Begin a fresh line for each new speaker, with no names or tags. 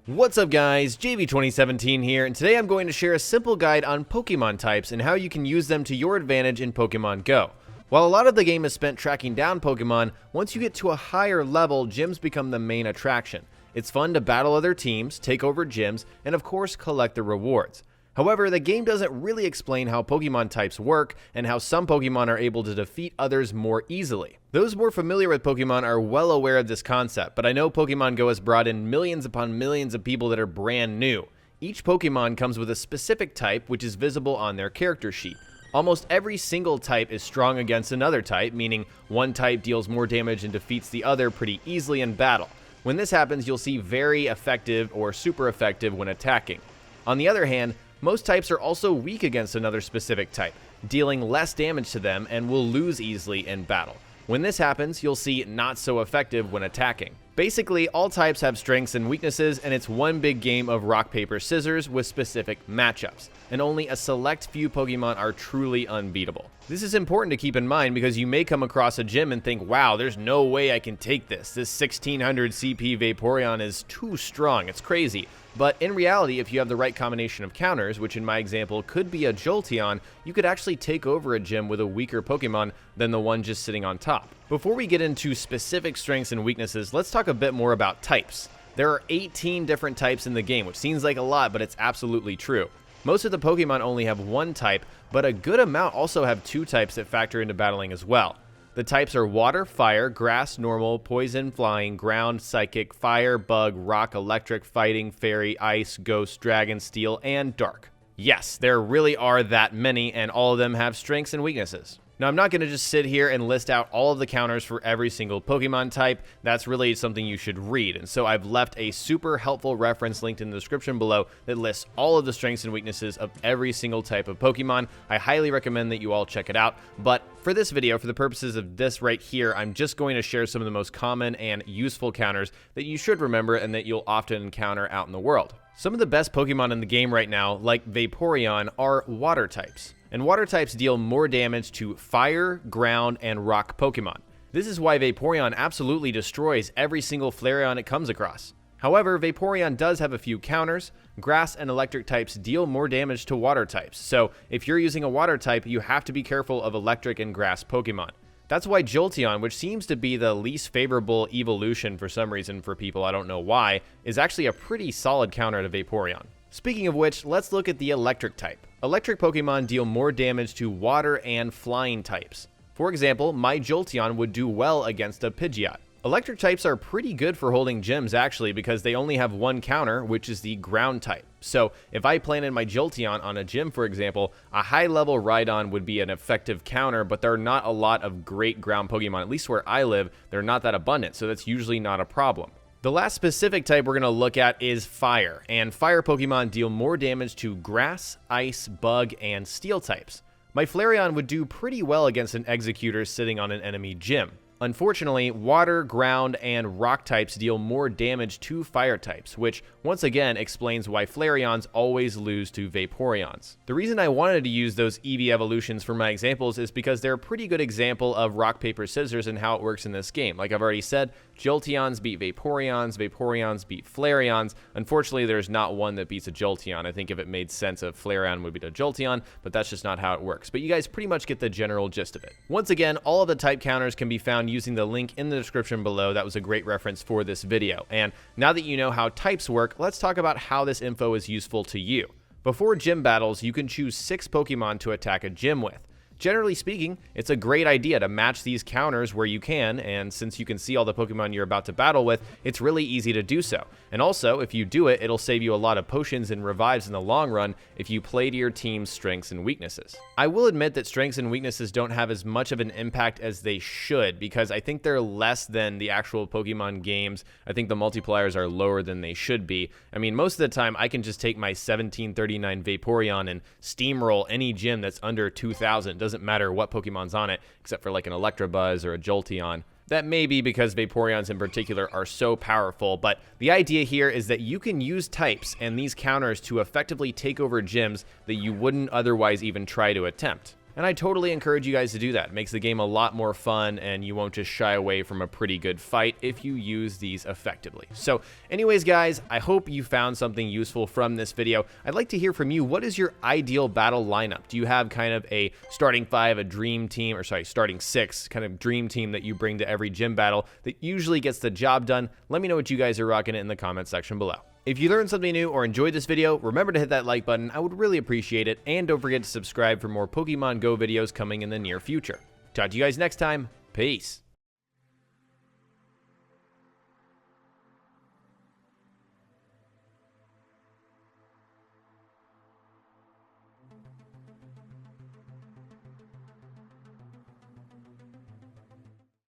What's up guys, JV2017 here, and today I'm going to share a simple guide on Pokemon types and how you can use them to your advantage in Pokemon GO. While a lot of the game is spent tracking down Pokemon, once you get to a higher level, gyms become the main attraction. It's fun to battle other teams, take over gyms, and of course collect the rewards. However, the game doesn't really explain how Pokemon types work and how some Pokemon are able to defeat others more easily. Those more familiar with Pokemon are well aware of this concept, but I know Pokemon GO has brought in millions upon millions of people that are brand new. Each Pokemon comes with a specific type which is visible on their character sheet. Almost every single type is strong against another type, meaning one type deals more damage and defeats the other pretty easily in battle. When this happens, you'll see very effective or super effective when attacking. On the other hand, most types are also weak against another specific type, dealing less damage to them and will lose easily in battle. When this happens, you'll see not so effective when attacking. Basically, all types have strengths and weaknesses, and it's one big game of rock, paper, scissors with specific matchups, and only a select few Pokemon are truly unbeatable. This is important to keep in mind because you may come across a gym and think, wow, there's no way I can take this. This 1600 CP Vaporeon is too strong, it's crazy. But in reality, if you have the right combination of counters, which in my example could be a Jolteon, you could actually take over a gym with a weaker Pokemon than the one just sitting on top. Before we get into specific strengths and weaknesses, let's talk a bit more about types. There are 18 different types in the game, which seems like a lot, but it's absolutely true. Most of the Pokemon only have one type, but a good amount also have two types that factor into battling as well. The types are water, fire, grass, normal, poison, flying, ground, psychic, fire, bug, rock, electric, fighting, fairy, ice, ghost, dragon, steel, and dark. Yes, there really are that many, and all of them have strengths and weaknesses. Now, I'm not going to just sit here and list out all of the counters for every single Pokemon type. That's really something you should read, and so I've left a super helpful reference linked in the description below that lists all of the strengths and weaknesses of every single type of Pokemon. I highly recommend that you all check it out, but for this video, for the purposes of this right here, I'm just going to share some of the most common and useful counters that you should remember and that you'll often encounter out in the world. Some of the best Pokemon in the game right now, like Vaporeon, are water types. And water types deal more damage to fire, ground, and rock Pokemon. This is why Vaporeon absolutely destroys every single Flareon it comes across. However, Vaporeon does have a few counters. Grass and electric types deal more damage to water types, so if you're using a water type, you have to be careful of electric and grass Pokemon. That's why Jolteon, which seems to be the least favorable evolution for some reason for people, I don't know why, is actually a pretty solid counter to Vaporeon. Speaking of which, let's look at the electric type. Electric Pokemon deal more damage to water and flying types. For example, my Jolteon would do well against a Pidgeot. Electric types are pretty good for holding gyms actually because they only have one counter, which is the ground type. So if I planted my Jolteon on a gym, for example, a high-level Rhydon would be an effective counter, but there are not a lot of great ground Pokemon. At least where I live, they're not that abundant, so that's usually not a problem. The last specific type we're going to look at is fire, and fire Pokemon deal more damage to grass, ice, bug, and steel types. My Flareon would do pretty well against an Executor sitting on an enemy gym. Unfortunately, water, ground, and rock types deal more damage to fire types, which once again explains why Flareons always lose to Vaporeons. The reason I wanted to use those Eevee evolutions for my examples is because they're a pretty good example of rock, paper, scissors and how it works in this game. Like I've already said, Jolteons beat Vaporeons, Vaporeons beat Flareons. Unfortunately, there's not one that beats a Jolteon. I think if it made sense, a Flareon would beat a Jolteon, but that's just not how it works. But you guys pretty much get the general gist of it. Once again, all of the type counters can be found using the link in the description below. That was a great reference for this video. And now that you know how types work, let's talk about how this info is useful to you. Before gym battles, you can choose 6 Pokemon to attack a gym with. Generally speaking, it's a great idea to match these counters where you can, and since you can see all the Pokemon you're about to battle with, it's really easy to do so. And also, if you do it, it'll save you a lot of potions and revives in the long run if you play to your team's strengths and weaknesses. I will admit that strengths and weaknesses don't have as much of an impact as they should, because I think they're less than the actual Pokemon games. I think the multipliers are lower than they should be. I mean, most of the time, I can just take my 1739 Vaporeon and steamroll any gym that's under 2,000. Doesn't matter what Pokemon's on it, except for like an Electabuzz or a Jolteon. That may be because Vaporeons in particular are so powerful, but the idea here is that you can use types and these counters to effectively take over gyms that you wouldn't otherwise even try to attempt. and I totally encourage you guys to do that. It makes the game a lot more fun, and you won't just shy away from a pretty good fight if you use these effectively. So anyways, guys, I hope you found something useful from this video. I'd like to hear from you. What is your ideal battle lineup? Do you have kind of a starting 5, a dream team, or sorry, starting 6 kind of dream team that you bring to every gym battle that usually gets the job done? Let me know what you guys are rocking in the comment section below. If you learned something new or enjoyed this video, remember to hit that like button. I would really appreciate it. And don't forget to subscribe for more Pokemon Go videos coming in the near future. Talk to you guys next time. Peace.